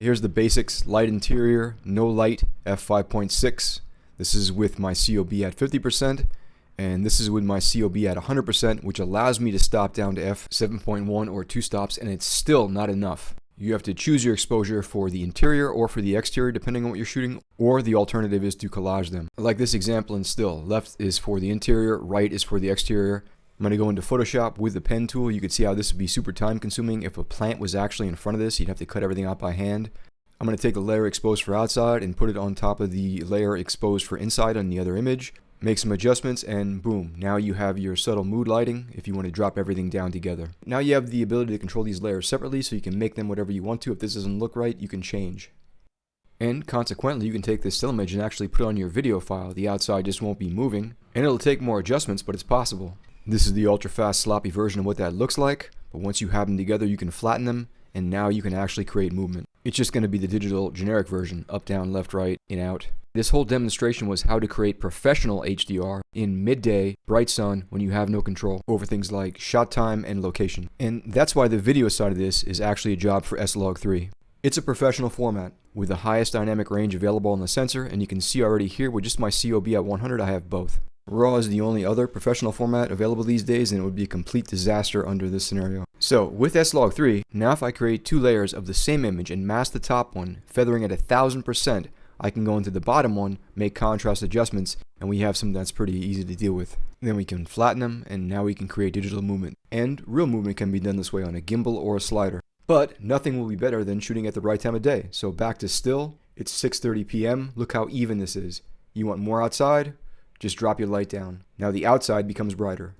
Here's the basics: light interior, no light, f5.6. This is with my COB at 50%, and this is with my COB at 100%, which allows me to stop down to f7.1 or 2 stops, and it's still not enough. You have to choose your exposure for the interior or for the exterior depending on what you're shooting, or the alternative is to collage them. Like this example in still, left is for the interior, right is for the exterior. I'm going to go into Photoshop with the pen tool. You could see how this would be super time consuming. If a plant was actually in front of this, you'd have to cut everything out by hand. I'm going to take the layer exposed for outside and put it on top of the layer exposed for inside on the other image. Make some adjustments and boom, now you have your subtle mood lighting if you want to drop everything down together. Now you have the ability to control these layers separately so you can make them whatever you want to. If this doesn't look right, you can change. And consequently, you can take this still image and actually put it on your video file. The outside just won't be moving, and it'll take more adjustments, but it's possible. This is the ultra fast sloppy version of what that looks like, but once you have them together you can flatten them, and now you can actually create movement. It's just going to be the digital generic version, up, down, left, right, in, out. This whole demonstration was how to create professional HDR in midday, bright sun, when you have no control over things like shot time and location. And that's why the video side of this is actually a job for S-Log3. It's a professional format with the highest dynamic range available on the sensor, and you can see already here with just my COB at 100 I have both. RAW is the only other professional format available these days, and it would be a complete disaster under this scenario. So with S-Log3, now if I create 2 layers of the same image and mask the top one, feathering at 1000%, I can go into the bottom one, make contrast adjustments, and we have something that's pretty easy to deal with. Then we can flatten them, and now we can create digital movement. And real movement can be done this way on a gimbal or a slider. But nothing will be better than shooting at the right time of day. So back to still, it's 6:30 p.m. Look how even this is. You want more outside? Just drop your light down. Now the outside becomes brighter.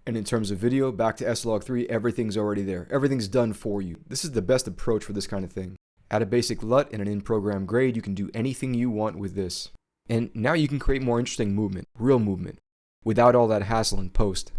And in terms of video, back to S-Log3, everything's already there. Everything's done for you. This is the best approach for this kind of thing. Add a basic LUT and an in-program grade, you can do anything you want with this. And now you can create more interesting movement, real movement, without all that hassle in post.